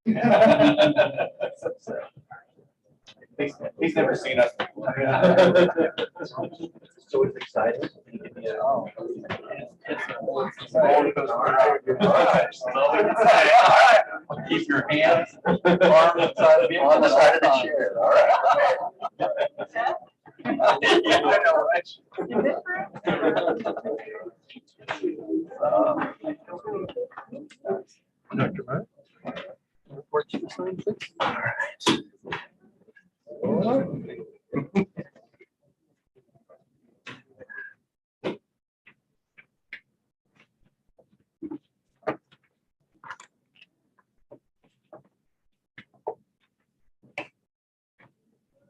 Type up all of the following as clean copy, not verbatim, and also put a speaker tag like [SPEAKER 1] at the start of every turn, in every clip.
[SPEAKER 1] He's never seen us.
[SPEAKER 2] So it's exciting.
[SPEAKER 1] Keep your hands on the side
[SPEAKER 2] of the chair. All right.
[SPEAKER 1] Yeah, I know, right?
[SPEAKER 3] Dr. Mark? Report to the sign, please.
[SPEAKER 2] All right.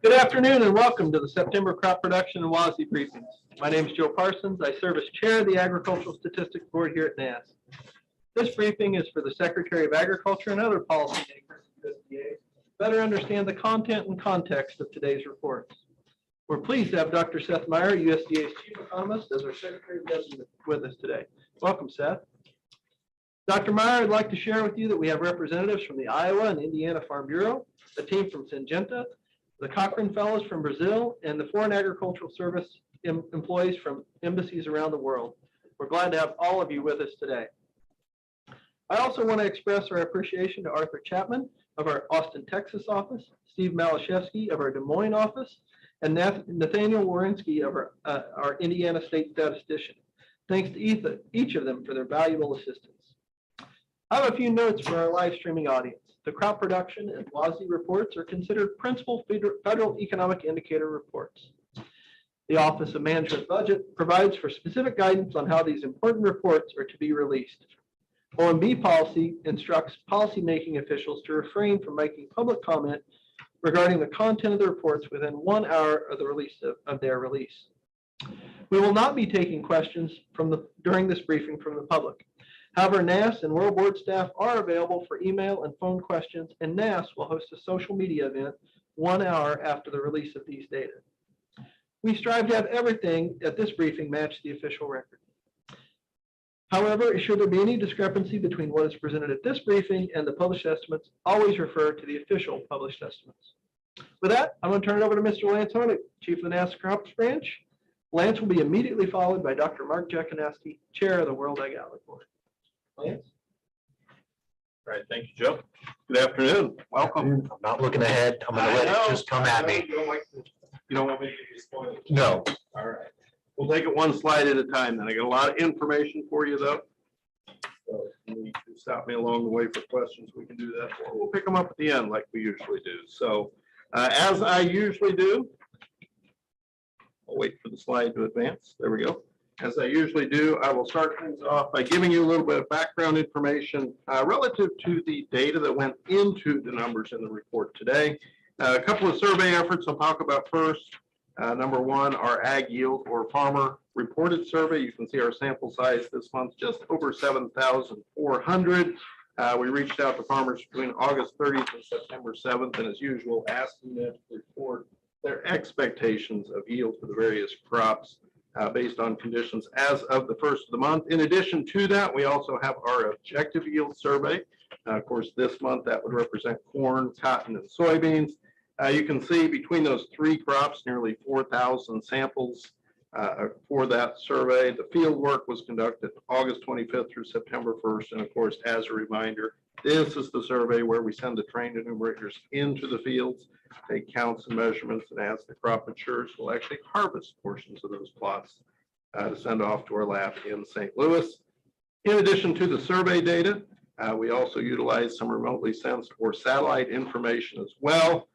[SPEAKER 3] Good afternoon and welcome to the September Crop Production and WASDE briefings. My name is Joe Parsons. I serve as chair of the Agricultural Statistics Board here at NASS. This briefing is for the Secretary of Agriculture and other policymakers at USDA to better understand the content and context of today's reports. We're pleased to have Dr. Seth Meyer, USDA's Chief Economist, as our Secretary Designate with us today. Welcome, Seth. Dr. Meyer, I'd like to share with you that we have representatives from the Iowa and Indiana Farm Bureau, a team from Syngenta, the Cochrane Fellows from Brazil, and the Foreign Agricultural Service employees from embassies around the world. We're glad to have all of you with us today. I also want to express our appreciation to Arthur Chapman of our Austin, Texas office, Steve Malashevsky of our Des Moines office, and Nathaniel Warinsky of our Indiana State Statistician. Thanks to each of them for their valuable assistance. I have a few notes for our live streaming audience. The crop production and WASDE reports are considered principal federal economic indicator reports. The Office of Management Budget provides for specific guidance on how these important reports are to be released. OMB policy instructs policymaking officials to refrain from making public comment regarding the content of the reports within 1 hour of the release of their release. We will not be taking questions during this briefing from the public. However, NASS and World Board staff are available for email and phone questions, and NASS will host a social media event 1 hour after the release of these data. We strive to have everything at this briefing match the official record. However, should there be any discrepancy between what is presented at this briefing and the published estimates, always refer to the official published estimates. With that, I'm going to turn it over to Mr. Lance Honig, Chief of the NASS Crops Branch. Lance will be immediately followed by Dr. Mark Jakunaski, Chair of the World Ag Outlook Board. Lance?
[SPEAKER 4] All right, thank you, Joe. Good afternoon. Welcome.
[SPEAKER 2] I'm not looking ahead. I'm going to let it just come at me.
[SPEAKER 4] You don't want me to be spoiled?
[SPEAKER 2] No.
[SPEAKER 4] All right. We'll take it one slide at a time. Then I got a lot of information for you, though. So if you need to stop me along the way for questions, we can do that. Or we'll pick them up at the end like we usually do. So as I usually do, I'll wait for the slide to advance. There we go. As I usually do, I will start things off by giving you a little bit of background information relative to the data that went into the numbers in the report today. A couple of survey efforts I'll talk about first. Number one, our ag yield or farmer reported survey. You can see our sample size this month, just over 7,400. We reached out to farmers between August 30th and September 7th, and as usual, asking them to report their expectations of yield for the various crops based on conditions as of the first of the month. In addition to that, we also have our objective yield survey. Of course, this month that would represent corn, cotton, and soybeans. You can see between those three crops, nearly 4,000 samples for that survey. The field work was conducted August 25th through September 1st. And of course, as a reminder, this is the survey where we send the trained enumerators into the fields, take counts and measurements, and as the crop matures, we'll actually harvest portions of those plots to send off to our lab in St. Louis. In addition to the survey data, we also utilize some remotely sensed or satellite information as well.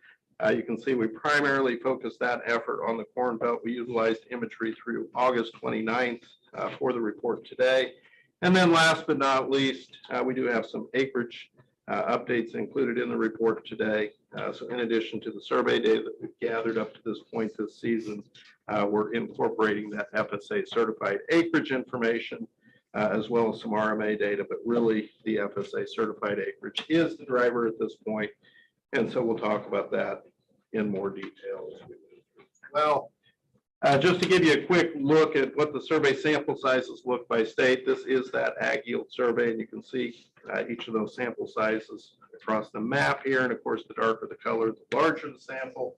[SPEAKER 4] You can see we primarily focused that effort on the Corn Belt. We utilized imagery through August 29th for the report today. And then last but not least, we do have some acreage updates included in the report today. So in addition to the survey data that we've gathered up to this point this season, we're incorporating that FSA certified acreage information as well as some RMA data, but really the FSA certified acreage is the driver at this point. And so we'll talk about that in more detail as we move through. Well, just to give you a quick look at what the survey sample sizes look by state, this is that ag yield survey, and you can see each of those sample sizes across the map here. And of course, the darker the color, the larger the sample.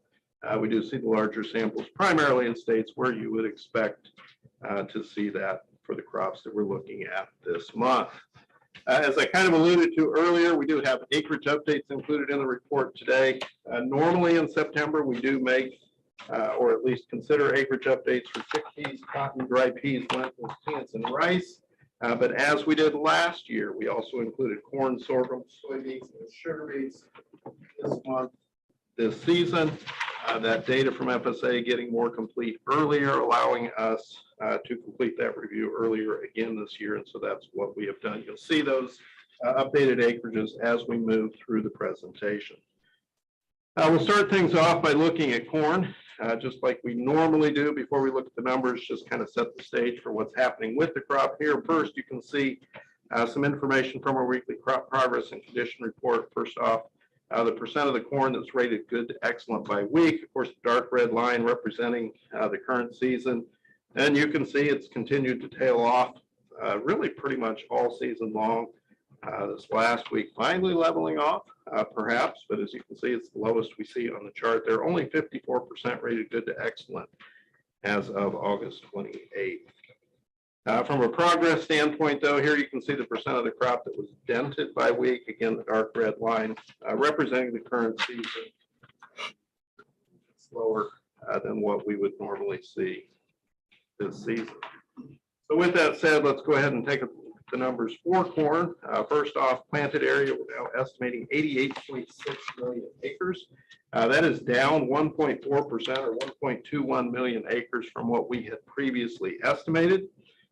[SPEAKER 4] We do see the larger samples primarily in states where you would expect to see that for the crops that we're looking at this month. As I kind of alluded to earlier, we do have acreage updates included in the report today. Normally in September, we do make or at least consider acreage updates for chickpeas, cotton, dry peas, lentils, peanuts, and rice. But as we did last year, we also included corn, sorghum, soybeans, and sugar beets this month, this season. That data from FSA getting more complete earlier, allowing us to complete that review earlier again this year. And so that's what we have done. You'll see those updated acreages as we move through the presentation. We'll start things off by looking at corn, just like we normally do before we look at the numbers, just kind of set the stage for what's happening with the crop here. First, you can see some information from our weekly crop progress and condition report. First off, the percent of the corn that's rated good to excellent by week. Of course, the dark red line representing the current season. And you can see it's continued to tail off really pretty much all season long. This last week finally leveling off, perhaps, but as you can see, it's the lowest we see on the chart. They're only 54% rated good to excellent as of August 28th. From a progress standpoint, though, here you can see the percent of the crop that was dented by week. Again, the dark red line representing the current season. It's lower than what we would normally see this season. So with that said, let's go ahead and take the numbers for corn. First off, planted area, we're now estimating 88.6 million acres. That is down 1.4% or 1.21 million acres from what we had previously estimated.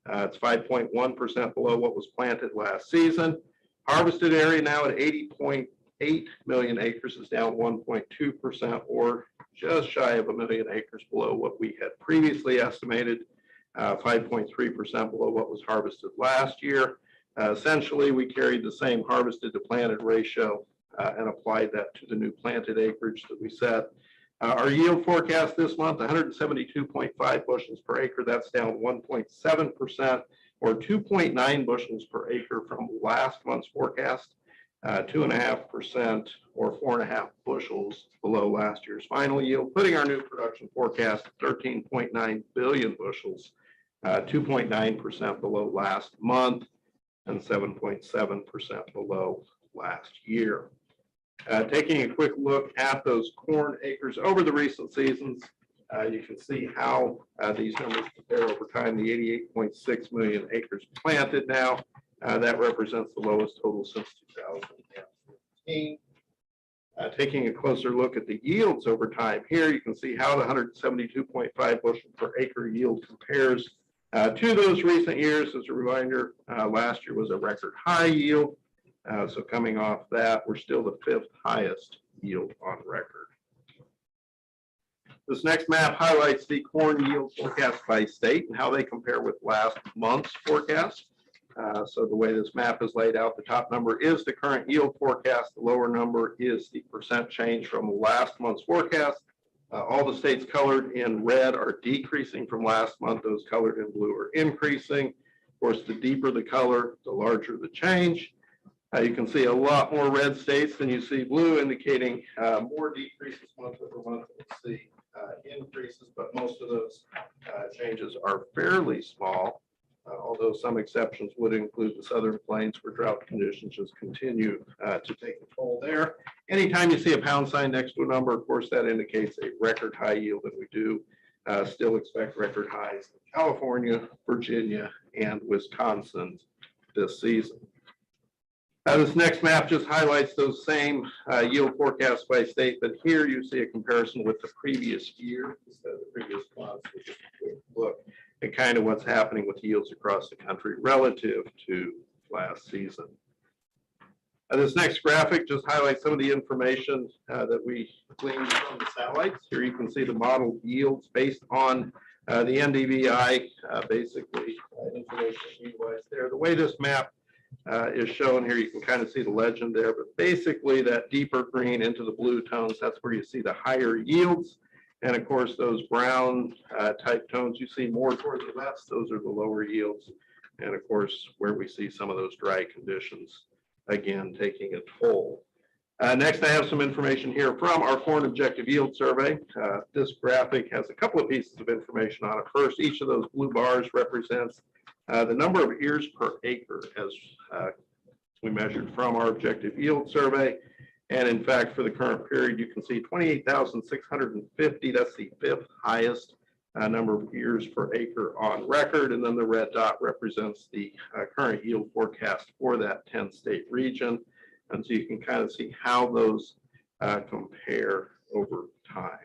[SPEAKER 4] It's 5.1% below what was planted last season. Harvested area now at 80.8 million acres is down 1.2% or just shy of a million acres below what we had previously estimated. 5.3% below what was harvested last year. Essentially, we carried the same harvested to planted ratio and applied that to the new planted acreage that we set. Our yield forecast this month, 172.5 bushels per acre. That's down 1.7% or 2.9 bushels per acre from last month's forecast. 2.5% or 4.5 bushels below last year's final yield, putting our new production forecast at 13.9 billion bushels, 2.9% below last month and 7.7% below last year. Taking a quick look at those corn acres over the recent seasons, you can see how these numbers compare over time. The 88.6 million acres planted now, that represents the lowest total since 2015. Taking a closer look at the yields over time here, you can see how the 172.5 bushel per acre yield compares to those recent years. As a reminder, last year was a record high yield. So coming off that, we're still the 5th highest yield on record. This next map highlights the corn yield forecast by state and how they compare with last month's forecast. So the way this map is laid out, the top number is the current yield forecast. The lower number is the percent change from last month's forecast. All the states colored in red are decreasing from last month. Those colored in blue are increasing. Of course, the deeper the color, the larger the change. You can see a lot more red states than you see blue, indicating more decreases month over month. We'll see increases, but most of those changes are fairly small, although some exceptions would include the southern plains where drought conditions just continue to take a toll there. Anytime you see a pound sign next to a number, of course, that indicates a record high yield, and we do still expect record highs in California, Virginia, and Wisconsin this season. This next map just highlights those same yield forecasts by state, but here you see a comparison with the previous year instead of the previous month. So just a quick look at kind of what's happening with yields across the country relative to last season. This next graphic just highlights some of the information that we gleaned from the satellites. Here you can see the model yields based on the NDVI, basically information utilized there. The way this map is shown here, you can kind of see the legend there, but basically that deeper green into the blue tones, that's where you see the higher yields. And of course, those brown type tones you see more toward the west, those are the lower yields. And of course, where we see some of those dry conditions, again, taking a toll. Next, I have some information here from our corn objective yield survey. This graphic has a couple of pieces of information on it. First, each of those blue bars represents the number of ears per acre as we measured from our objective yield survey. And in fact, for the current period, you can see 28,650. That's the 5th highest number of ears per acre on record. And then the red dot represents the current yield forecast for that 10-state region. And so you can kind of see how those compare over time.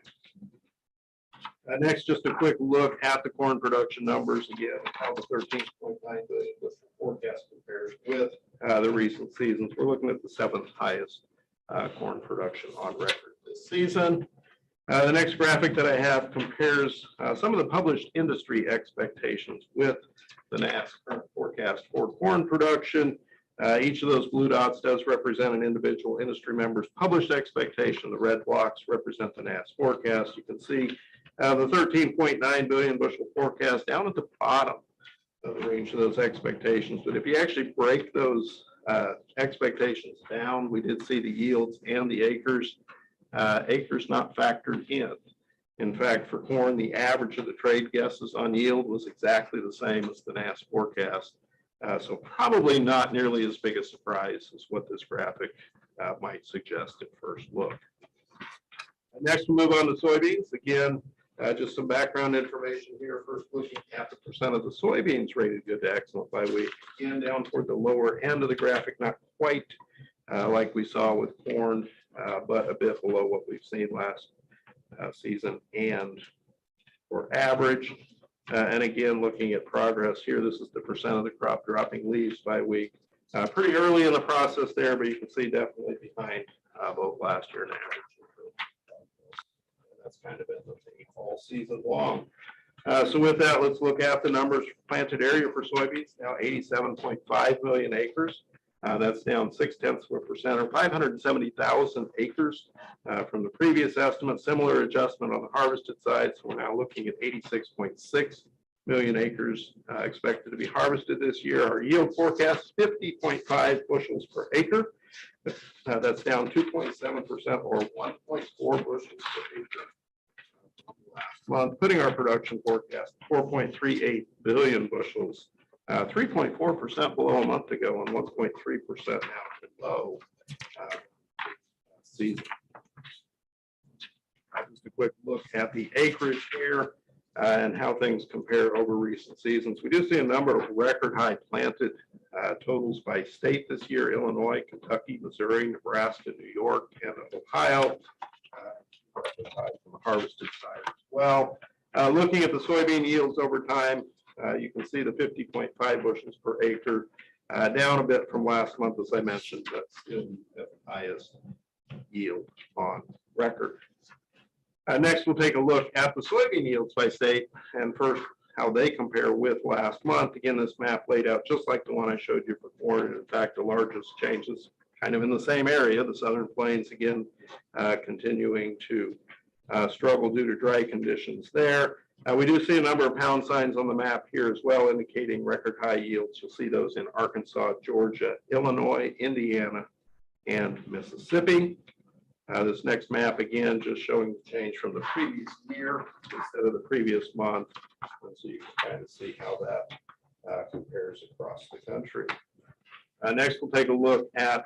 [SPEAKER 4] Next, just a quick look at the corn production numbers again, how the 13.9 billion with the forecast compares with the recent seasons. We're looking at the 7th highest corn production on record this season. The next graphic that I have compares some of the published industry expectations with the NASS current forecast for corn production. Each of those blue dots does represent an individual industry member's published expectation. The red blocks represent the NASS forecast. You can see the 13.9 billion bushel forecast down at the bottom of the range of those expectations. But if you actually break those expectations down, we did see the yields and the acres not factored in. In fact, for corn, the average of the trade guesses on yield was exactly the same as the NASS forecast. So probably not nearly as big a surprise as what this graphic might suggest at first look. Next, we'll move on to soybeans. Again, just some background information here. First, looking at the percent of the soybeans rated good to excellent by week. Again, down toward the lower end of the graphic, not quite like we saw with corn, but a bit below what we've seen last season and for average. And again, looking at progress here, this is the percent of the crop dropping leaves by week. Pretty early in the process there, but you can see definitely behind both last year and average. That's kind of been the thing all season long. So with that, let's look at the numbers. Planted area for soybeans, now 87.5 million acres. That's down 0.6% or 570,000 acres from the previous estimate. Similar adjustment on the harvested side. So we're now looking at 86.6 million acres expected to be harvested this year. Our yield forecast is 50.5 bushels per acre. That's down 2.7% or 1.4 bushels per acre last month, putting our production forecast 4.38 billion bushels. 3.4% below a month ago and 1.3% now below season. Just a quick look at the acreage here and how things compare over recent seasons. We do see a number of record high planted totals by state this year: Illinois, Kentucky, Missouri, Nebraska, New York, and Ohio. From the harvested side as well. Looking at the soybean yields over time, you can see the 50.5 bushels per acre, down a bit from last month, as I mentioned, but still the highest yield on record. Next, we'll take a look at the soybean yields by state, and first, how they compare with last month. Again, this map laid out just like the one I showed you for corn, and in fact, the largest changes kind of in the same area, the Southern Plains, again, continuing to struggle due to dry conditions there. We do see a number of pound signs on the map here as well, indicating record high yields. You'll see those in Arkansas, Georgia, Illinois, Indiana, and Mississippi. This next map, again, just showing the change from the previous year instead of the previous month. And so you can kind of see how that compares across the country. Next, we'll take a look at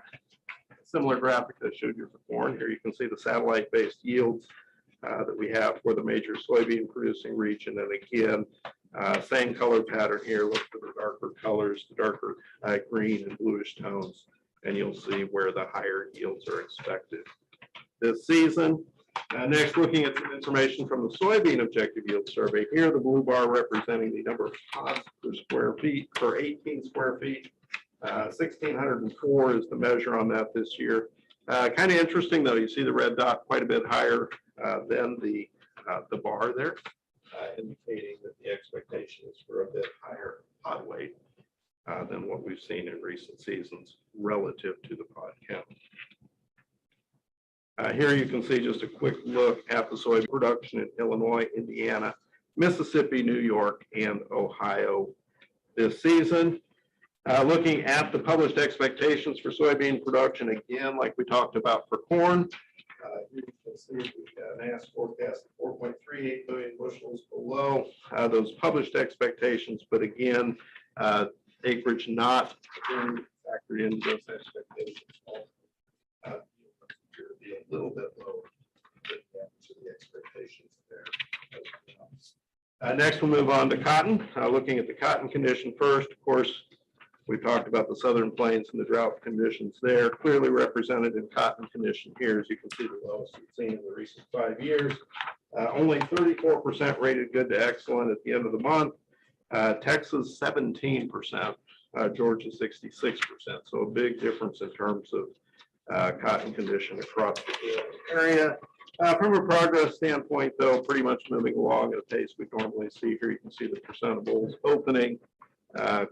[SPEAKER 4] a similar graphic that I showed you for corn. Here you can see the satellite-based yields that we have for the major soybean producing region. And again, same color pattern here. Look for the darker colors, the darker green and bluish tones, and you'll see where the higher yields are expected this season. Next, looking at some information from the soybean objective yield survey. Here, the blue bar representing the number of pods per square feet, per 18 square feet. 1,604 is the measure on that this year. Kind of interesting, though. You see the red dot quite a bit higher than the bar there, indicating that the expectation is for a bit higher pod weight than what we've seen in recent seasons relative to the pod count. Here you can see just a quick look at the soybean production in Illinois, Indiana, Mississippi, New York, and Ohio this season. Looking at the published expectations for soybean production, again, like we talked about for corn, here you can see we've got an NASS forecast of 4.38 million bushels below those published expectations, but again, acreage not factored into those expectations. Appear to be a little bit lower to the expectations there. Next, we'll move on to cotton. Looking at the cotton condition first, of course, we talked about the southern plains and the drought conditions there, clearly represented in cotton condition here. As you can see, the lowest we've seen in the recent 5 years. Only 34% rated good to excellent at the end of the month. Texas 17%, Georgia 66%. So a big difference in terms of cotton condition across the area. From a progress standpoint, though, pretty much moving along at a pace we normally see here. You can see the percent of bulls opening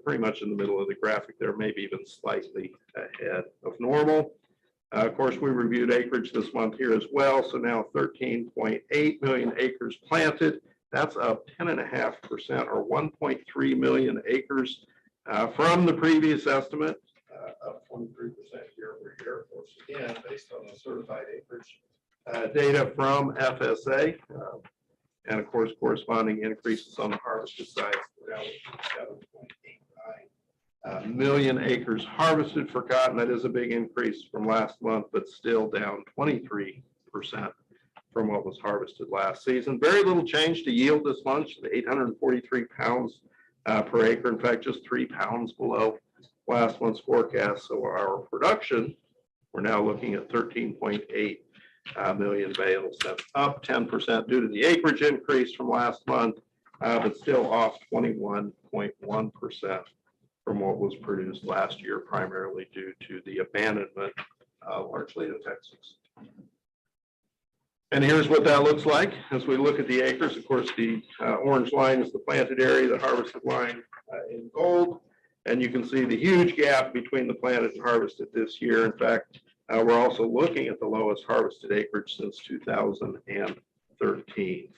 [SPEAKER 4] pretty much in the middle of the graphic there, maybe even slightly ahead of normal. Of course, we reviewed acreage this month here as well. So now 13.8 million acres planted. That's up 10.5% or 1.3 million acres from the previous estimate, up 23% year over year. Of course, again, based on the certified acreage data from FSA, and of course, corresponding increases on the harvested side. We're now at 7.89 million acres harvested for cotton. That is a big increase from last month, but still down 23% from what was harvested last season. Very little change to yield this month, 843 pounds per acre. In fact, just 3 pounds below last month's forecast. So our production, we're now looking at 13.8 million bales. That's up 10% due to the acreage increase from last month, but still off 21.1% from what was produced last year, primarily due to the abandonment, largely in Texas. And here's what that looks like as we look at the acres. Of course, the orange line is the planted area, the harvested line in gold. And you can see the huge gap between the planted and harvested this year. In fact, we're also looking at the lowest harvested acreage since 2013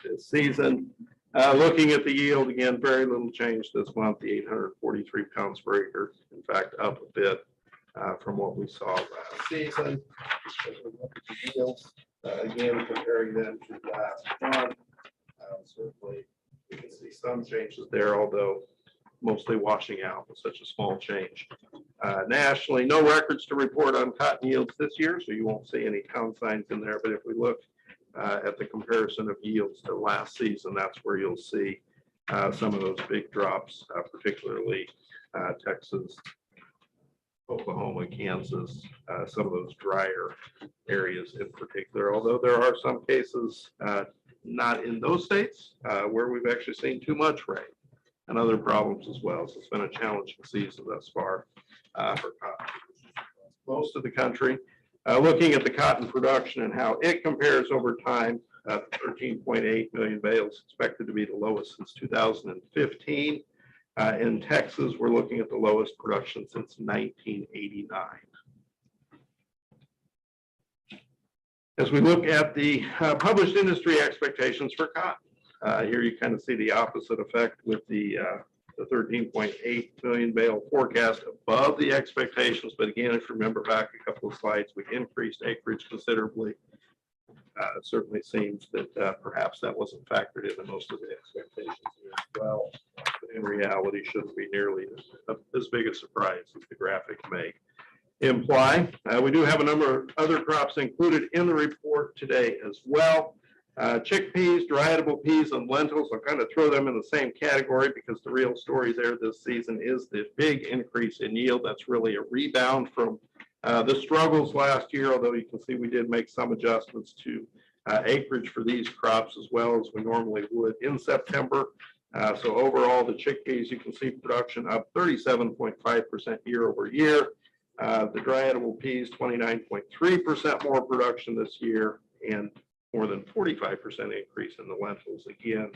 [SPEAKER 4] this season. Looking at the yield, again, very little change this month, the 843 pounds per acre. In fact, up a bit from what we saw last season. As we look at the yields, again, comparing them to last month, certainly we can see some changes there, although mostly washing out with such a small change. Nationally, no records to report on cotton yields this year, so you won't see any pound signs in there. But if we look at the comparison of yields to last season, that's where you'll see some of those big drops, particularly Texas, Oklahoma, Kansas, some of those drier areas in particular, although there are some cases not in those states where we've actually seen too much rain and other problems as well. So it's been a challenging season thus far for cotton. Most of the country. Looking at the cotton production and how it compares over time, 13.8 million bales expected to be the lowest since 2015. In Texas, we're looking at the lowest production since 1989. As we look at the published industry expectations for cotton, here you kind of see the opposite effect with the 13.8 million bale forecast above the expectations. But again, if you remember back a couple of slides, we increased acreage considerably. It certainly seems that perhaps that wasn't factored into most of the expectations here as well. But in reality, shouldn't be nearly as big a surprise as the graphic may imply. We do have a number of other crops included in the report today as well. Chickpeas, dry edible peas, and lentils. I'll kind of throw them in the same category because the real story there this season is the big increase in yield. That's really a rebound from the struggles last year, although you can see we did make some adjustments to acreage for these crops as well as we normally would in September. So overall, the chickpeas, you can see production up 37.5% year over year. The dry edible peas, 29.3% more production this year, and more than 45% increase in the lentils. Again,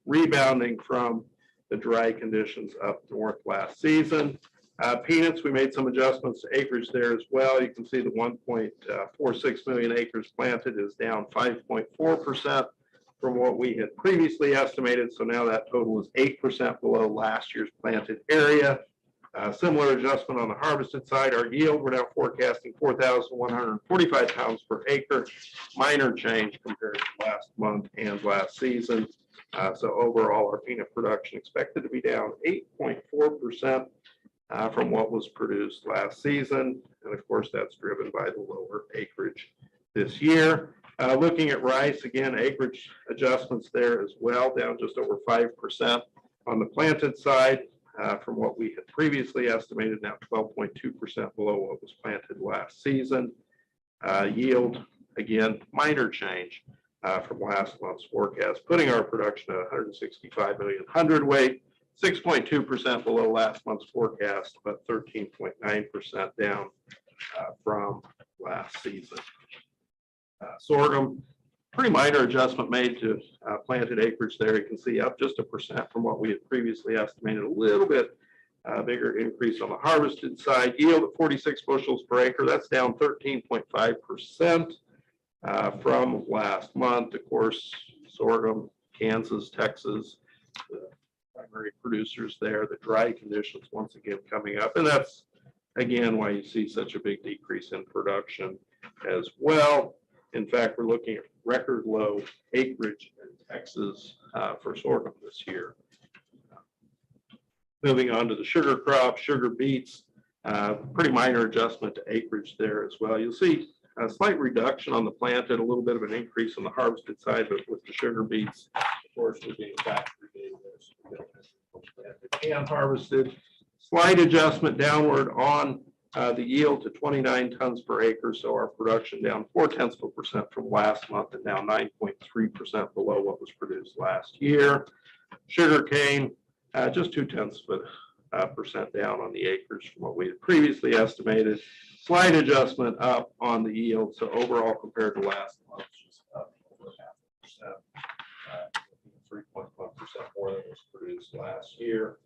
[SPEAKER 4] rebounding from the dry conditions up north last season. Peanuts, we made some adjustments to acreage there as well. You can see the 1.46 million acres planted is down 5.4% from what we had previously estimated. So now that total is 8% below last year's planted area. Similar adjustment on the harvested side. Our yield, we're now forecasting 4,145 pounds per acre. Minor change compared to last month and last season. So overall, our peanut production expected to be down 8.4% from what was produced last season. And of course, that's driven by the lower acreage this year. Looking at rice, again, acreage adjustments there as well, down just over 5% on the planted side. From what we had previously estimated, now 12.2% below what was planted last season. Yield, again, minor change from last month's forecast, putting our production at 165 million hundredweight, 6.2% below last month's forecast, but 13.9% down from last season. Sorghum, pretty minor adjustment made to planted acreage there. You can see up just 1% from what we had previously estimated. A little bit bigger increase on the harvested side. Yield at 46 bushels per acre. That's down 13.5% from last month. Of course, sorghum, Kansas, Texas, the primary producers there. The dry conditions once again coming up, and that's again why you see such a big decrease in production as well. In fact, we're looking at record low acreage in Texas for sorghum this year. Moving on to the sugar crop, sugar beets, pretty minor adjustment to acreage there as well. You'll see a slight reduction on the planted, a little bit of an increase on the harvested side, but with the sugar beets, of course, we're being factored in and harvested. Slight adjustment downward on the yield to 29 tons per acre. So our production down 0.4% from last month and now 9.3% below what was produced last year. Sugar cane, just 0.2% down on the acres from what we had previously estimated. Slight adjustment up on the yield. So overall, compared to last month, just up over 0.5%, 3.1% more than was produced last year.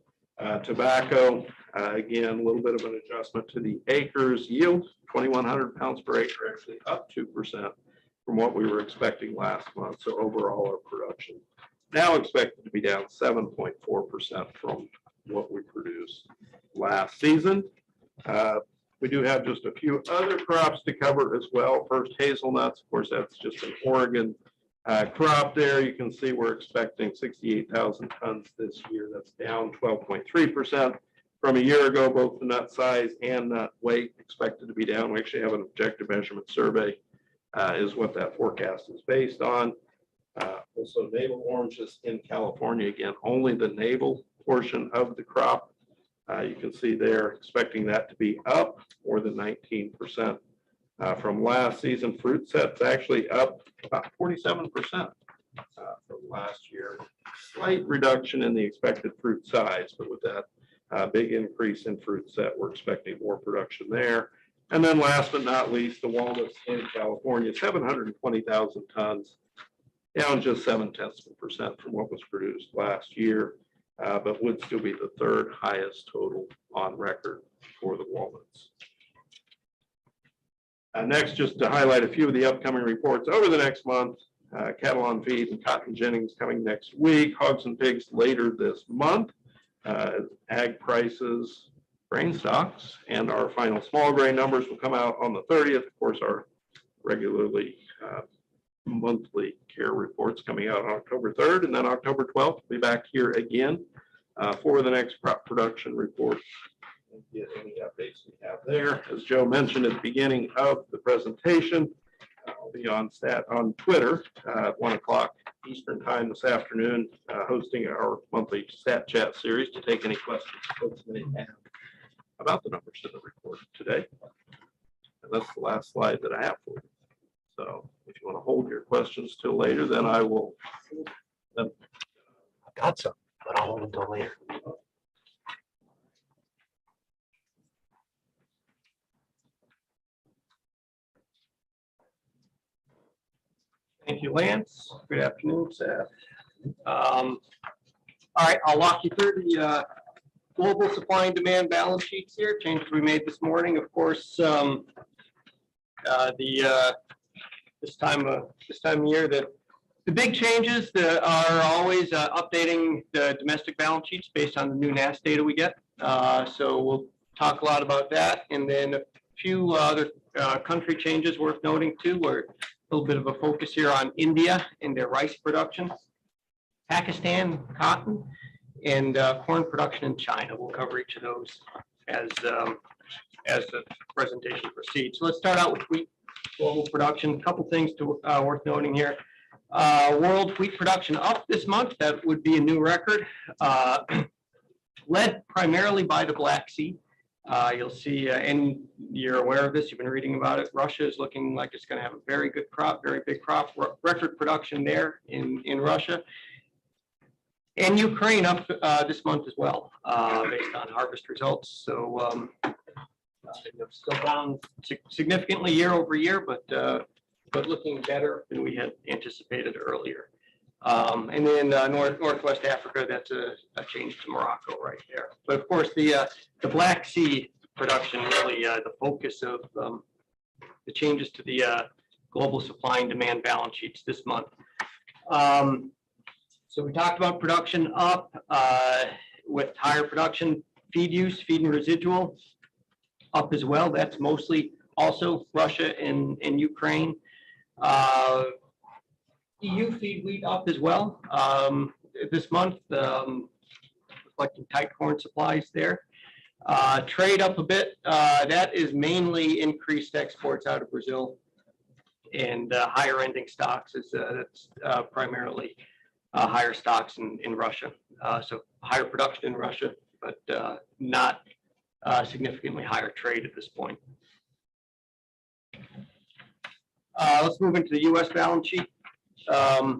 [SPEAKER 4] Tobacco, again, a little bit of an adjustment to the acres. Yield, 2,100 pounds per acre, actually up 2% from what we were expecting last month. So overall, our production now expected to be down 7.4% from what we produced last season. We do have just a few other crops to cover as well. First, hazelnuts. Of course, that's just an Oregon crop there. You can see we're expecting 68,000 tons this year. That's down 12.3% from a year ago. Both the nut size and nut weight expected to be down. We actually have an objective measurement survey is what that forecast is based on. Also, navel oranges in California, again, only the navel portion of the crop. You can see they're expecting that to be up more than 19% from last season. Fruit set's actually up about 47% from last year. Slight reduction in the expected fruit size, but with that big increase in fruit set, we're expecting more production there. And then last but not least, the walnuts in California, 720,000 tons, down just 0.7% from what was produced last year, but would still be the third highest total on record for the walnuts. Next, just to highlight a few of the upcoming reports over the next month. Cattle on feed and cotton ginnings coming next week. Hogs and pigs later this month. Ag prices, grain stocks, and our final small grain numbers will come out on the 30th. Of course, our regularly monthly care reports coming out on October 3rd, and then October 12th, we'll be back here again for the next crop production report. And get any updates we have there. As Joe mentioned at the beginning of the presentation, I'll be on Twitter at 1 o'clock Eastern time this afternoon, hosting our monthly stat chat series to take any questions folks may have about the numbers in the report today. And that's the last slide that I have for you. So if you want to hold your questions till later, then I will.
[SPEAKER 2] I got some, but I'll hold until later.
[SPEAKER 3] Thank you, Lance. Good afternoon, Seth. All right, I'll walk you through the global supply and demand balance sheets here. Changes we made this morning. Of course, this time of year, the big changes that are always updating the domestic balance sheets based on the new NASS data we get. So we'll talk a lot about that. And then a few other country changes worth noting too, where a little bit of a focus here on India and their rice production, Pakistan, cotton, and corn production in China. We'll cover each of those as the presentation proceeds. So let's start out with wheat global production. A couple things worth noting here. World wheat production up this month. That would be a new record, led primarily by the Black Sea. You'll see, and you're aware of this, you've been reading about it. Russia is looking like it's going to have a very good crop, very big crop, record production there in Russia. And Ukraine up this month as well, based on harvest results. So still down significantly year over year, but looking better than we had anticipated earlier. And then Northwest Africa, that's a change to Morocco right there. But of course, the Black Sea production really the focus of the changes to the global supply and demand balance sheets this month. So we talked about production up with higher production, feed use, feed and residual up as well. That's mostly also Russia and Ukraine. EU feed wheat up as well this month, reflecting tight corn supplies there. Trade up a bit. That is mainly increased exports out of Brazil, and higher ending stocks is that's primarily higher stocks in Russia. So higher production in Russia, but not significantly higher trade at this point. Let's move into the U.S. balance sheet.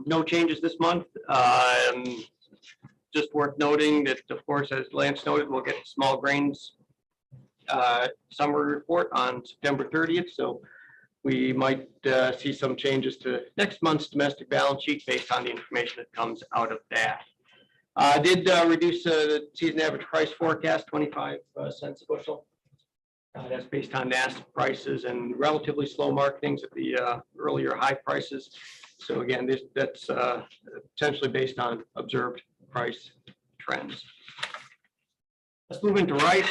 [SPEAKER 3] No changes this month. Just worth noting that, of course, as Lance noted, we'll get small grains summary report on September 30th. So we might see some changes to next month's domestic balance sheet based on the information that comes out of that. Did reduce the season average price forecast 25 cents a bushel. That's based on NASDAQ prices and relatively slow marketings at the earlier high prices. So again, that's potentially based on observed price trends. Let's move into rice.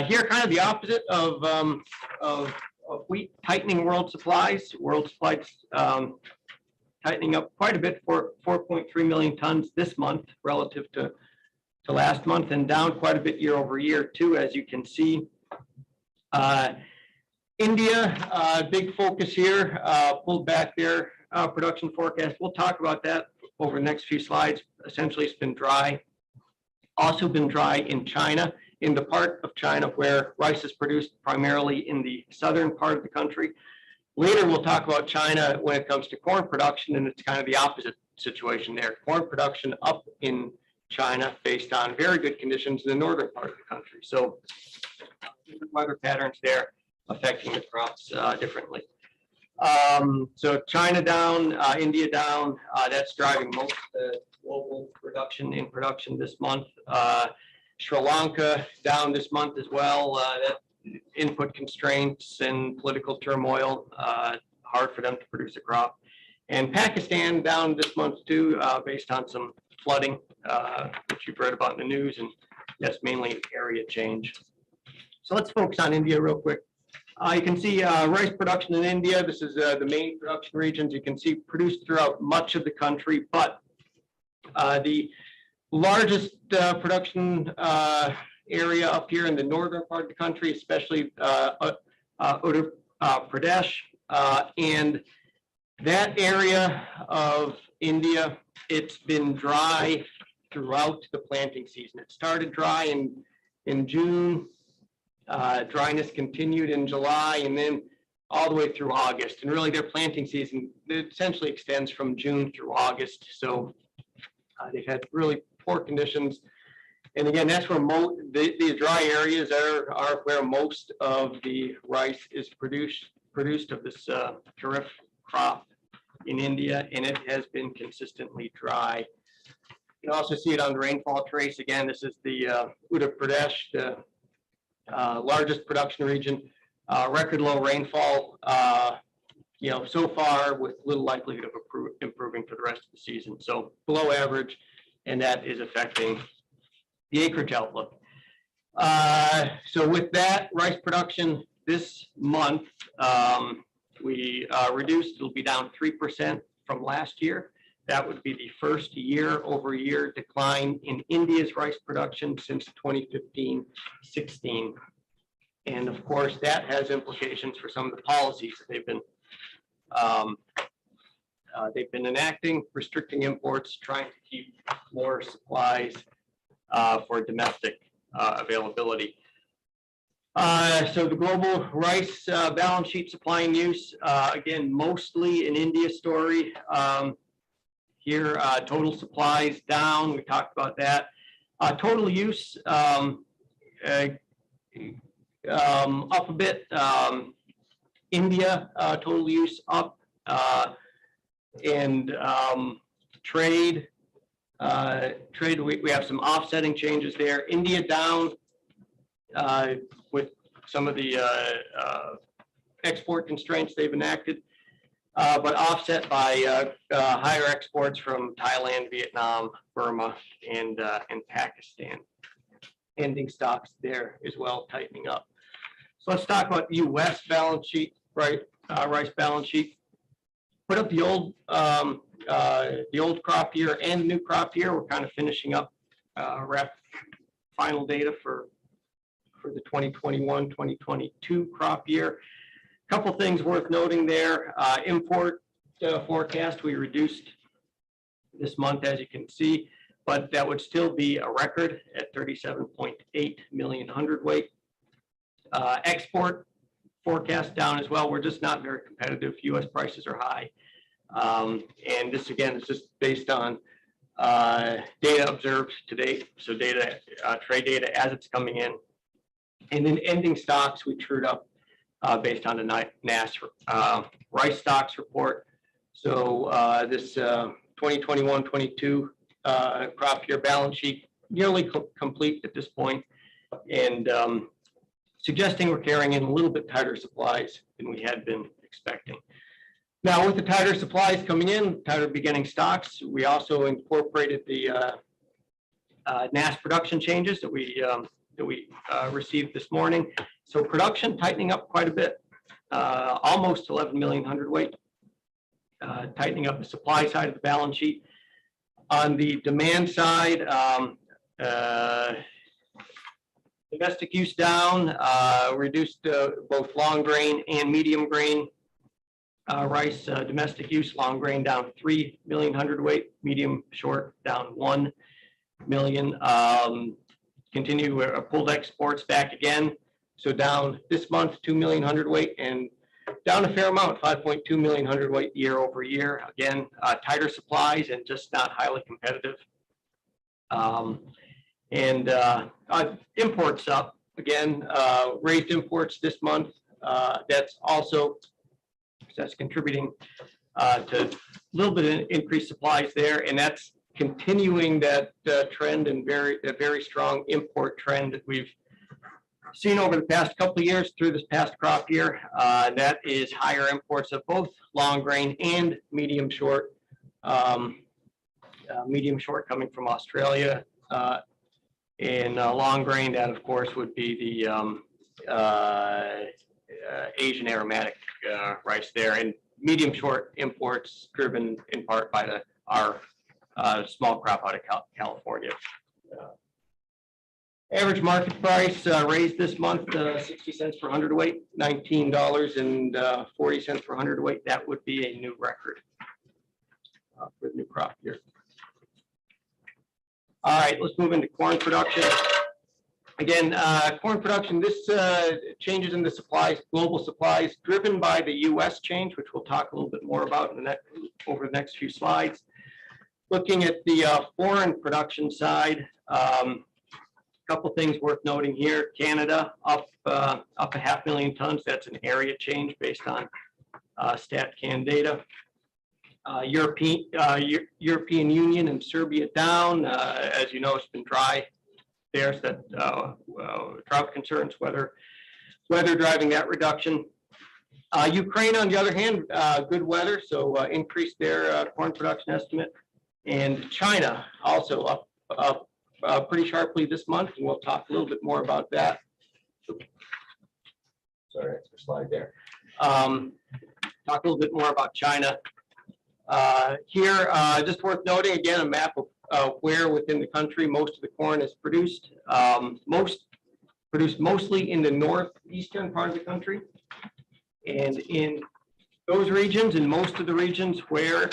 [SPEAKER 3] Here, kind of the opposite of wheat, tightening world supplies. World supplies tightening up quite a bit for 4.3 million tons this month relative to last month, and down quite a bit year over year too, as you can see. India, big focus here, pulled back their production forecast. We'll talk about that over the next few slides. Essentially, it's been dry. Also been dry in China, in the part of China where rice is produced primarily in the southern part of the country. Later, we'll talk about China when it comes to corn production, and it's kind of the opposite situation there. Corn production up in China based on very good conditions in the northern part of the country. So weather patterns there affecting the crops differently. So China down, India down, that's driving most of the global reduction in production this month. Sri Lanka down this month as well. That input constraints and political turmoil, hard for them to produce a crop. And Pakistan down this month too, based on some flooding, which you've read about in the news, and that's mainly area change. So let's focus on India real quick. You can see rice production in India. This is the main production regions. You can see produced throughout much of the country, but the largest production area up here in the northern part of the country, especially Uttar Pradesh, and that area of India, it's been dry throughout the planting season. It started dry in June. Dryness continued in July, and then all the way through August. And really, their planting season essentially extends from June through August. So they've had really poor conditions. And again, that's where these dry areas are where most of the rice is produced of this terrific crop in India, and it has been consistently dry. You can also see it on the rainfall trace. Again, this is the Uttar Pradesh, the largest production region. Record low rainfall, so far, with little likelihood of improving for the rest of the season. So below average, and that is affecting the acreage outlook.
[SPEAKER 5] So with that, rice production this month, we reduced, it'll be down 3% from last year. That would be the first year-over-year decline in India's rice production since 2015-16. And of course, that has implications for some of the policies that they've been enacting, restricting imports, trying to keep more supplies for domestic availability. So the global rice balance sheet supply and use, again, mostly an India story. Here, total supplies down, we talked about that. Total use up a bit. India, total use up. And trade, we have some offsetting changes there. India down with some of the export constraints they've enacted, but offset by higher exports from Thailand, Vietnam, Burma, and Pakistan. Ending stocks there as well, tightening up. So let's talk about U.S. balance sheet, right? Rice balance sheet. Put up the old crop year and new crop year. We're kind of finishing up final data for the 2021-2022 crop year. A couple things worth noting there. Import forecast we reduced this month, as you can see, but that would still be a record at 37.8 million hundredweight. Export forecast down as well. We're just not very competitive. U.S. prices are high. And this, again, is just based on data observed to date. So data, trade data as it's coming in. And then ending stocks, we trued up based on the NAS rice stocks report. So this 2021-22 crop year balance sheet nearly complete at this point, and suggesting we're carrying in a little bit tighter supplies than we had been expecting. Now, with the tighter supplies coming in, tighter beginning stocks, we also incorporated the NAS production changes that we received this morning. So production tightening up quite a bit, almost 11 million hundredweight, tightening up the supply side of the balance sheet. On the demand side, domestic use down, reduced both long grain and medium grain rice. Domestic use, long grain down 3 million hundredweight, medium short down 1 million. Continue pulled exports back again. So down this month, 2 million hundredweight, and down a fair amount, 5.2 million hundredweight year over year. Again, tighter supplies and just not highly competitive. Imports up again, raised imports this month. That's contributing to a little bit of increased supplies there, and that's continuing that trend and very strong import trend that we've seen over the past couple of years through this past crop year. That is higher imports of both long grain and medium short. Medium short coming from Australia, and long grain, that of course would be the Asian aromatic rice there, and medium short imports driven in part by our small crop out of California. Average market price raised this month 60 cents per hundredweight, $19.40 per hundredweight. That would be a new record for the new crop year. All right, let's move into corn production. Again, corn production, this changes in the supplies, global supplies, driven by the U.S. change, which we'll talk a little bit more about in over the next few slides. Looking at the foreign production side, couple things worth noting here. Canada up 500,000 tons. That's an area change based on StatCan data. European Union and Serbia down. As you know, it's been dry there. So that drought concerns, weather driving that reduction. Ukraine, on the other hand, good weather, so increased their corn production estimate. And China also up pretty sharply this month, and we'll talk a little bit more about that. Sorry, extra slide there. Talk a little bit more about China. Here, just worth noting, again, a map of where within the country most of the corn is produced. Produced mostly in the northeastern part of the country. And in those regions, in most of the regions where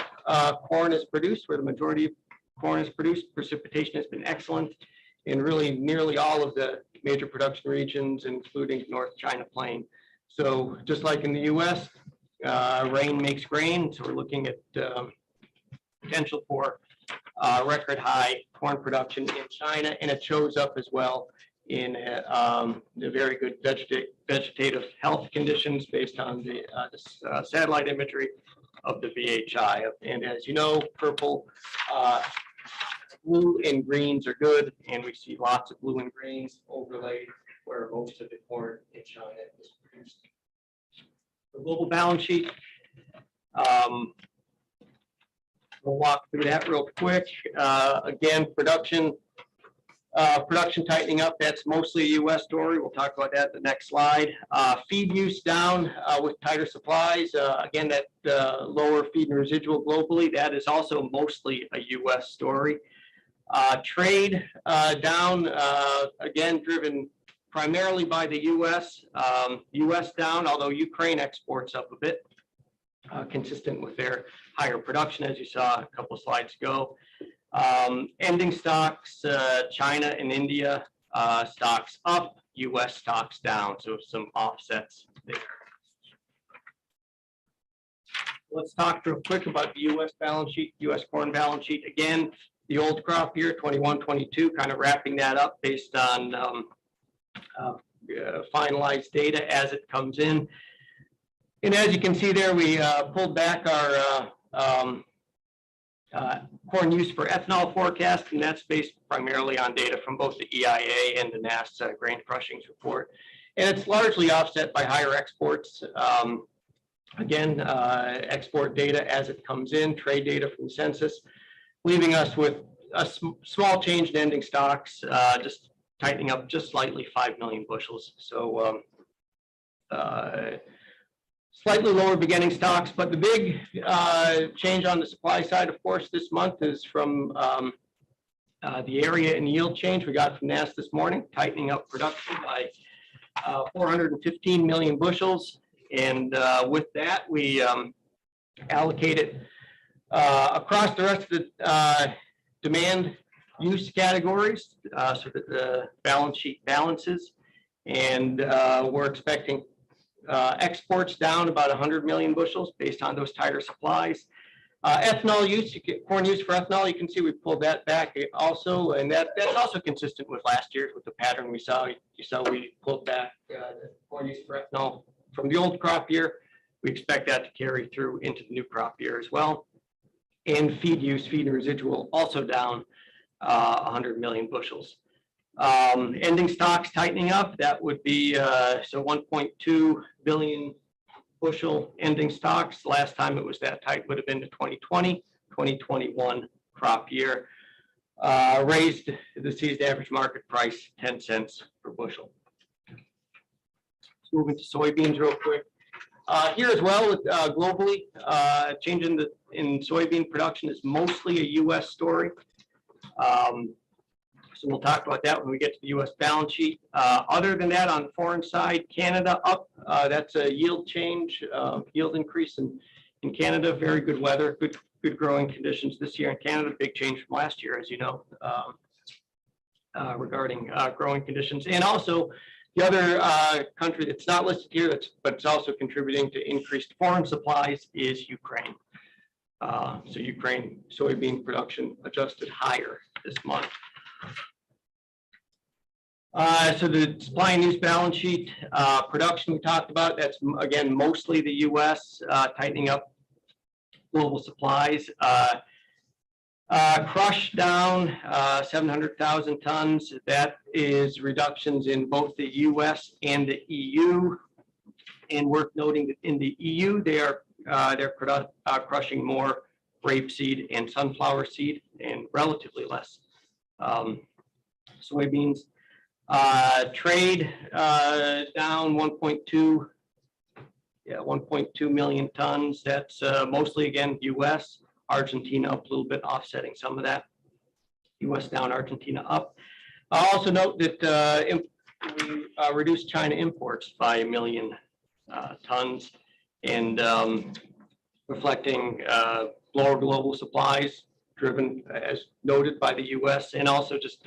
[SPEAKER 5] corn is produced, where the majority of corn is produced, precipitation has been excellent in really nearly all of the major production regions, including North China Plain. So just like in the US, rain makes grain. So we're looking at potential for record high corn production in China, and it shows up as well in the very good vegetative health conditions based on the satellite imagery of the VHI. And as you know, purple, blue and greens are good, and we see lots of blue and greens overlaid where most of the corn in China is produced. The global balance sheet, we'll walk through that real quick. Again, production tightening up, that's mostly a US story. We'll talk about that in the next slide. Feed use down with tighter supplies. Again, that lower feed and residual globally, that is also mostly a US story. Trade down, again, driven primarily by the US. US down, although Ukraine exports up a bit, consistent with their higher production, as you saw a couple of slides ago. Ending stocks, China and India stocks up, US stocks down, so some offsets there. Let's talk real quick about the US balance sheet, US corn balance sheet. Again, the old crop year, 21-22, kind of wrapping that up based on finalized data as it comes in. And as you can see there, we pulled back our corn use for ethanol forecast, and that's based primarily on data from both the EIA and the NASA grain crushings report. And it's largely offset by higher exports. Again, export data as it comes in, trade data from the census, leaving us with a small change in ending stocks, just tightening up just slightly 5 million bushels. So slightly lower beginning stocks, but the big change on the supply side, of course, this month is from the area and yield change we got from NASS this morning, tightening up production by 415 million bushels. And with that, we allocated across the rest of the demand use categories so that the balance sheet balances. And we're expecting exports down about 100 million bushels based on those tighter supplies. Ethanol use, corn use for ethanol, you can see we pulled that back also, and that's also consistent with last year with the pattern we saw. You saw we pulled back the corn use for ethanol from the old crop year. We expect that to carry through into the new crop year as well. And feed use, feed and residual, also down 100 million bushels. Ending stocks tightening up, that would be so 1.2 billion bushel ending stocks. Last time it was that tight would have been the 2020-2021 crop year. Raised the seized average market price 10 cents per bushel. Moving to soybeans real quick. Here as well, globally, change in soybean production is mostly a US story. So we'll talk about that when we get to the US balance sheet. Other than that, on the foreign side, Canada up, that's a yield change, yield increase in Canada, very good weather, good growing conditions this year in Canada, big change from last year, as you know, regarding growing conditions. And also the other country that's not listed here, but it's also contributing to increased foreign supplies is Ukraine. So Ukraine soybean production adjusted higher this month. So the supply and use balance sheet, production we talked about, that's again mostly the US, tightening up global supplies. Crush down 700,000 tons. That is reductions in both the US and the EU. And worth noting that in the EU, they're crushing more rapeseed and sunflower seed and relatively less soybeans. Trade down 1.2. Yeah, 1.2 million tons. That's mostly, again, U.S. Argentina up a little bit, offsetting some of that. U.S. down, Argentina up. Also note that we reduced China imports by 1 million tons, and reflecting lower global supplies, driven, as noted, by the U.S., and also just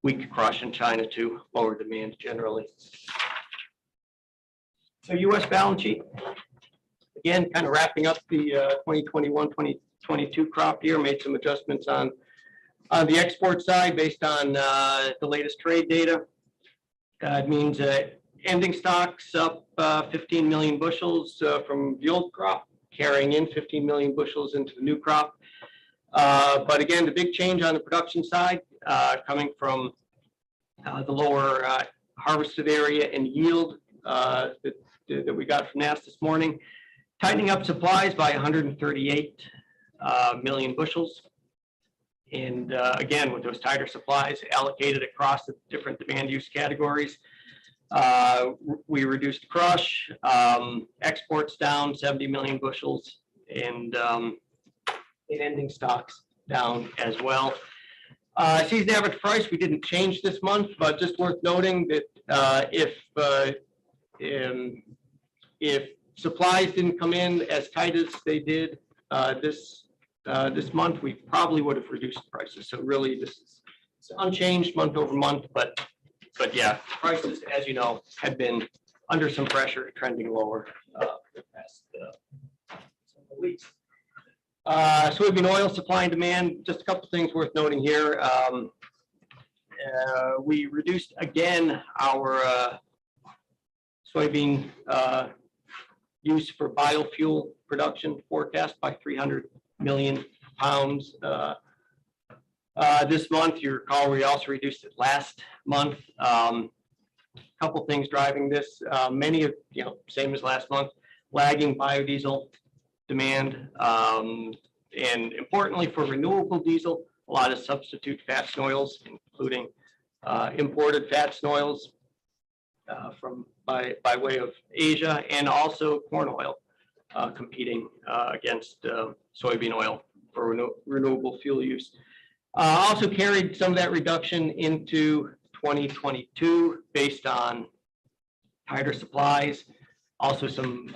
[SPEAKER 5] weak crush in China to lower demand generally. So U.S. balance sheet, again, kind of wrapping up the 2021-2022 crop year, made some adjustments on the export side based on the latest trade data. It means ending stocks up 15 million bushels from the old crop, carrying in 15 million bushels into the new crop. But again, the big change on the production side coming from the lower harvested area and yield that we got from NASS this morning, tightening up supplies by 138 million bushels. And again, with those tighter supplies allocated across the different demand use categories, we reduced crush, exports down 70 million bushels, and ending stocks down as well. Season average price, we didn't change this month, but just worth noting that if supplies didn't come in as tight as they did this month, we probably would have reduced prices. So really, this is unchanged month over month, but yeah, prices, as you know, have been under some pressure, trending lower for the past several weeks. Soybean oil supply and demand, just a couple things worth noting here. We reduced again our soybean use for biofuel production forecast by 300 million pounds this month. You recall we also reduced it last month. Couple things driving this. Many of, same as last month, lagging biodiesel demand, and importantly for renewable diesel, a lot of substitute fats and oils, including imported fats and oils by way of Asia, and also corn oil competing against soybean oil for renewable fuel use. Also carried some of that reduction into 2022 based on tighter supplies, also some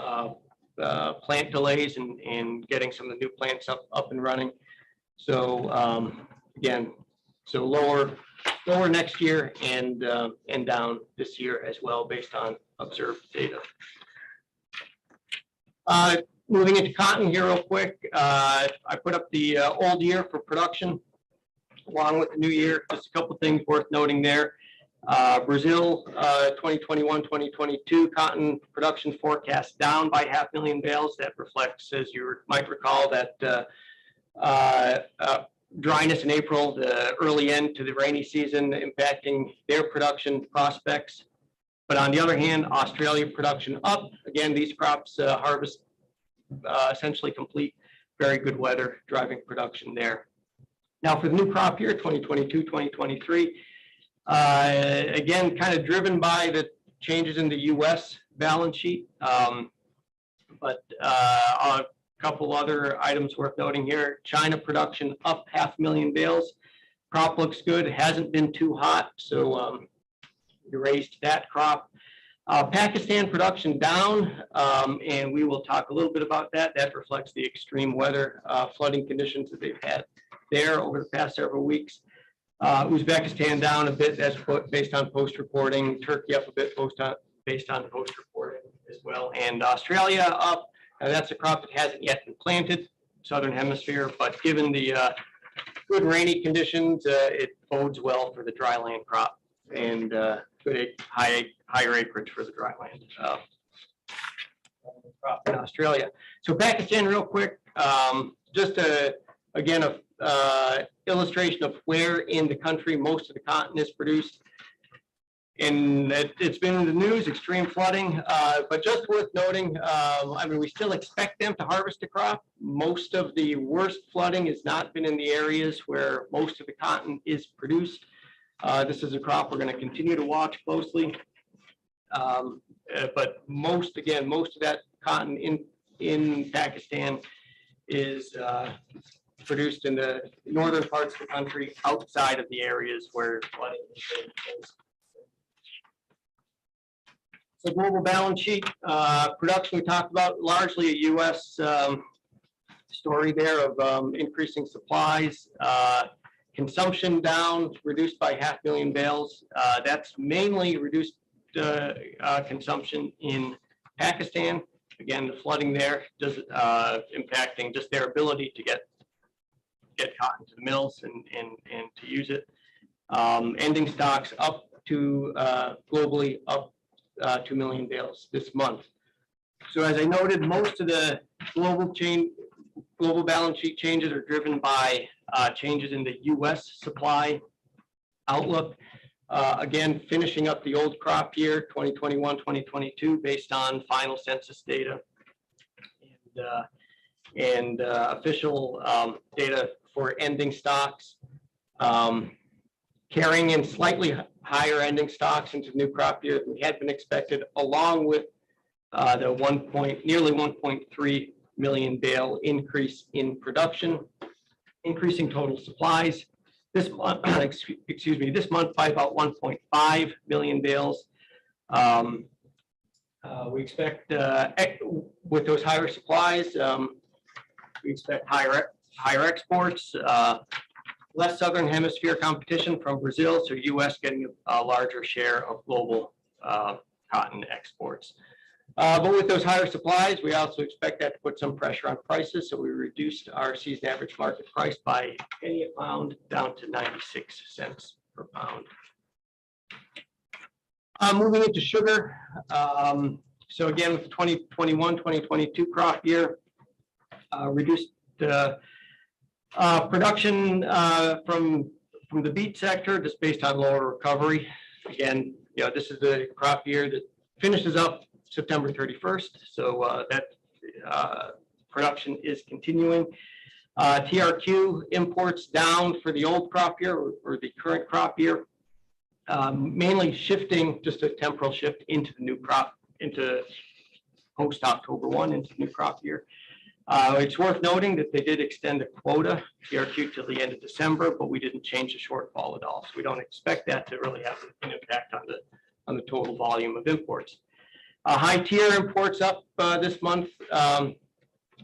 [SPEAKER 5] plant delays in getting some of the new plants up and running. So again, so lower next year and down this year as well based on observed data. Moving into cotton here real quick, I put up the old year for production along with the new year. Just a couple things worth noting there. Brazil 2021-2022 cotton production forecast down by 500,000 bales. That reflects, as you might recall, that dryness in April, the early end to the rainy season, impacting their production prospects. But on the other hand, Australia production up. Again, these crops harvest essentially complete. Very good weather driving production there. Now for the new crop year, 2022-2023, again, kind of driven by the changes in the U.S. balance sheet, but a couple other items worth noting here. China production up 500,000 bales. Crop looks good. It hasn't been too hot, so we raised that crop. Pakistan production down, and we will talk a little bit about that. That reflects the extreme weather, flooding conditions that they've had there over the past several weeks. Uzbekistan down a bit, that's based on post reporting. Turkey up a bit based on post reporting as well. And Australia up. Now that's a crop that hasn't yet been planted, southern hemisphere, but given the good rainy conditions, it bodes well for the dry land crop and good higher acreage for the dry land crop in Australia. So Pakistan real quick, just again, illustration of where in the country most of the cotton is produced. And it's been in the news, extreme flooding, but just worth noting, I mean, we still expect them to harvest a crop. Most of the worst flooding has not been in the areas where most of the cotton is produced. This is a crop we're going to continue to watch closely. But most of that cotton in Pakistan is produced in the northern parts of the country, outside of the areas where flooding is taking place. So global balance sheet, production we talked about, largely a U.S. Story there of increasing supplies. Consumption down, reduced by 500,000 bales. That's mainly reduced consumption in Pakistan. Again, the flooding there does impacting just their ability to get cotton to the mills and to use it. Ending stocks up to globally up 2 million bales this month. So as I noted, most of the global balance sheet changes are driven by changes in the U.S. supply outlook. Again, finishing up the old crop year, 2021, 2022, based on final census data and official data for ending stocks. Carrying in slightly higher ending stocks into the new crop year than had been expected, along with the nearly 1.3 million bale increase in production, increasing total supplies. This month, this month by about 1.5 million bales. We expect, with those higher supplies, we expect higher exports, less southern hemisphere competition from Brazil, so U.S. getting a larger share of global cotton exports. But with those higher supplies, we also expect that to put some pressure on prices, so we reduced our season average market price by a penny a pound down to 96 cents per pound. Moving into sugar. So again, with the 2021-2022 crop year, reduced production from the beet sector just based on lower recovery. Again, this is the crop year that finishes up September 31st, so that production is continuing. TRQ imports down for the old crop year or the current crop year, mainly shifting, just a temporal shift into the new crop, into post October 1 into the new crop year. It's worth noting that they did extend the quota TRQ till the end of December, but we didn't change the shortfall at all. So we don't expect that to really have an impact on the total volume of imports. High tier imports up this month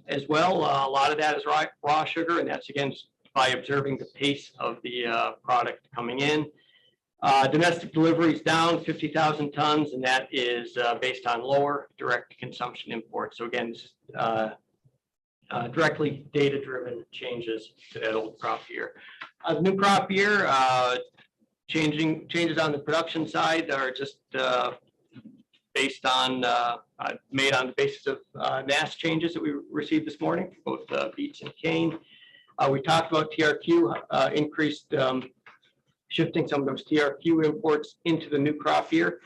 [SPEAKER 5] as well. A lot of that is raw sugar, and that's again by observing the pace of the product coming in. Domestic deliveries down 50,000 tons, and that is based on lower direct consumption imports. So again, this is, directly data-driven changes to that old crop year. The new crop year, changes on the production side are just based on, made on the basis of NAS changes that we received this morning, both beets and cane. We talked about TRQ, increased, shifting some of those TRQ imports into the new crop year.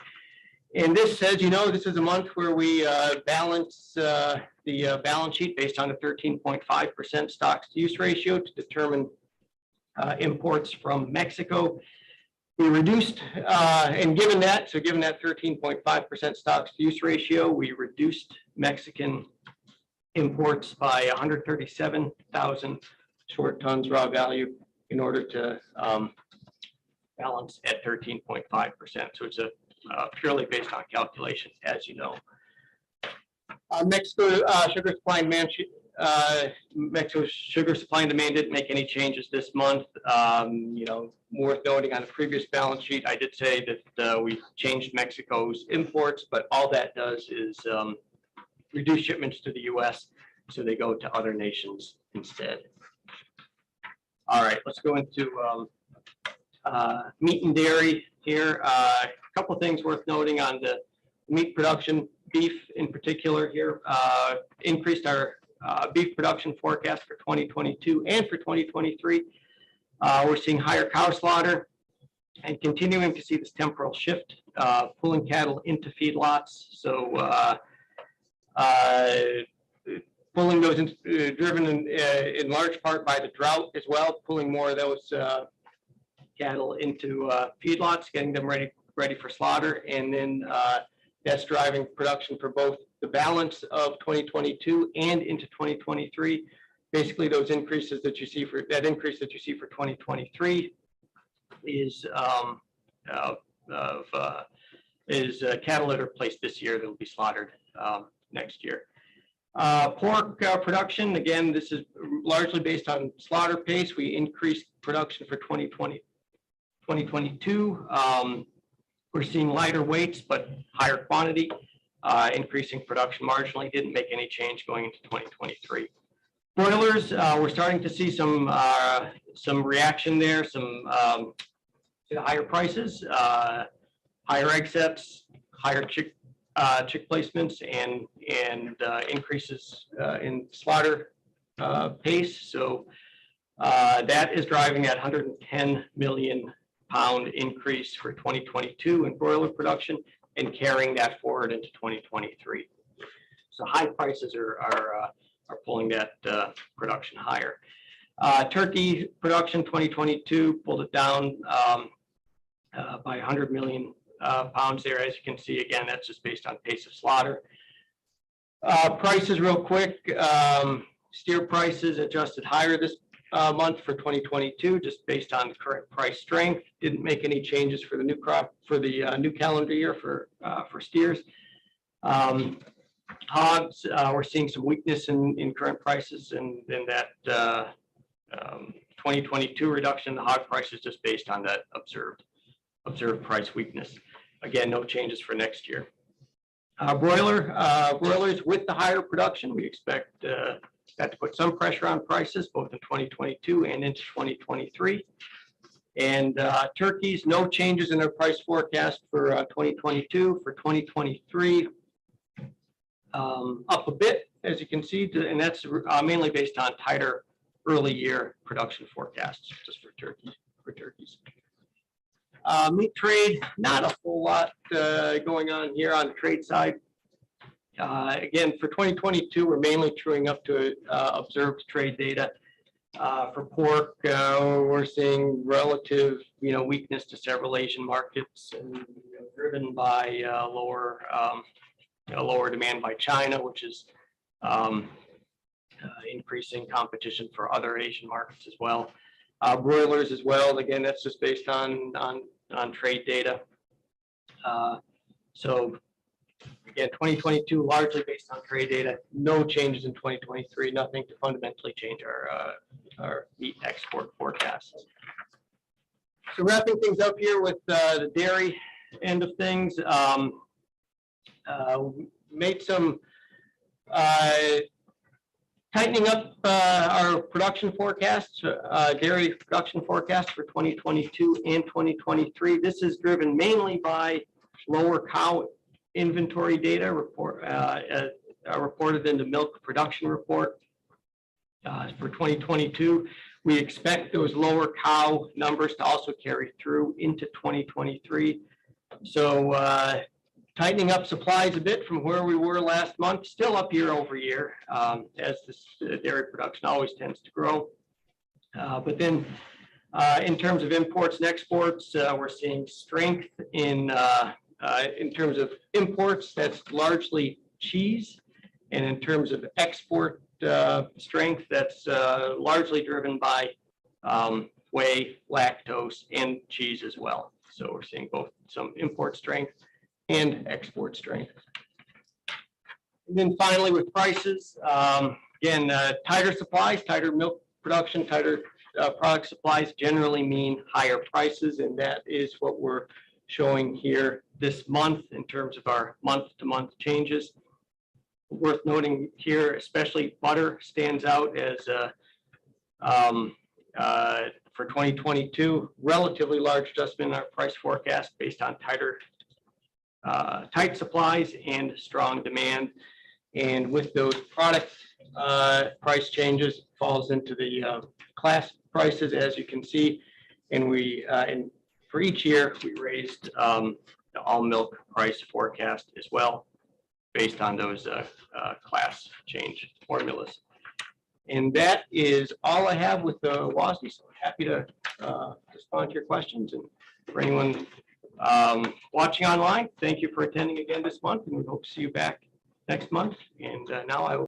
[SPEAKER 5] And this says, this is a month where we balance the balance sheet based on a 13.5% stocks to use ratio to determine imports from Mexico. We reduced, and given that 13.5% stocks to use ratio, we reduced Mexican imports by 137,000 short tons raw value in order to balance at 13.5%. So it's a purely based on calculations, as you know. Mexico sugar supply and demand. Mexico's sugar supply and demand didn't make any changes this month. Worth noting on the previous balance sheet, I did say that we changed Mexico's imports, but all that does is reduce shipments to the U.S., so they go to other nations instead. All right, let's go into meat and dairy here. A couple of things worth noting on the meat production. Beef in particular here, increased our beef production forecast for 2022 and for 2023. We're seeing higher cow slaughter and continuing to see this temporal shift, pulling cattle into feedlots. So pulling those into, driven in large part by the drought as well, pulling more of those cattle into feedlots, getting them ready for slaughter, and then that's driving production for both the balance of 2022 and into 2023. Basically, those increases that you see for 2023 is cattle that are placed this year that will be slaughtered next year. Pork production, again, this is largely based on slaughter pace. We increased production for 2022. We're seeing lighter weights, but higher quantity, increasing production marginally. Didn't make any change going into 2023. Broilers, we're starting to see some reaction there, some higher prices, higher egg sets, higher chick placements, and increases in slaughter pace. So that is driving that 110 million pound increase for 2022 in broiler production and carrying that forward into 2023. So high prices are pulling that production higher. Turkey production 2022 pulled it down by 100 million pounds there. As you can see, again, that's just based on pace of slaughter. Prices real quick, steer prices adjusted higher this month for 2022, just based on current price strength. Didn't make any changes for the new crop, for the new calendar year for steers. Hogs, we're seeing some weakness in current prices, and then that 2022 reduction in the hog price is just based on that observed price weakness. Again, no changes for next year. Broilers with the higher production, we expect that to put some pressure on prices both in 2022 and into 2023. And turkeys, no changes in their price forecast for 2022. For 2023, up a bit, as you can see, and that's mainly based on tighter early year production forecasts just for turkeys. Meat trade, not a whole lot going on here on the trade side. Again, for 2022, we're mainly truing up to observed trade data. For pork, we're seeing relative, weakness to several Asian markets, and driven by lower demand by China, which is increasing competition for other Asian markets as well. Broilers as well. Again, that's just based on trade data. So again, 2022 largely based on trade data. No changes in 2023. Nothing to fundamentally change our meat export forecasts. So wrapping things up here with the dairy end of things, made some tightening up our production forecasts, dairy production forecasts for 2022 and 2023. This is driven mainly by lower cow inventory data reported in the milk production report. For 2022, we expect those lower cow numbers to also carry through into 2023. So tightening up supplies a bit from where we were last month, still up year over year, as this dairy production always tends to grow. But then in terms of imports and exports, we're seeing strength in terms of imports, that's largely cheese. And in terms of export strength, that's largely driven by whey, lactose, and cheese as well. So we're seeing both some import strength and export strength. And then finally with prices, again, tighter supplies, tighter milk production, tighter product supplies generally mean higher prices, and that is what we're showing here this month in terms of our month-to-month changes. Worth noting here, especially butter stands out as for 2022, relatively large adjustment in our price forecast based on tight supplies and strong demand. And with those product price changes, falls into the class prices, as you can see. And and for each year, we raised the all milk price forecast as well, based on those class change formulas. And that is all I have with the WASDE. So happy to respond to your questions. And for anyone watching online, thank you for attending again this month, and we hope to see you back next month. And now I will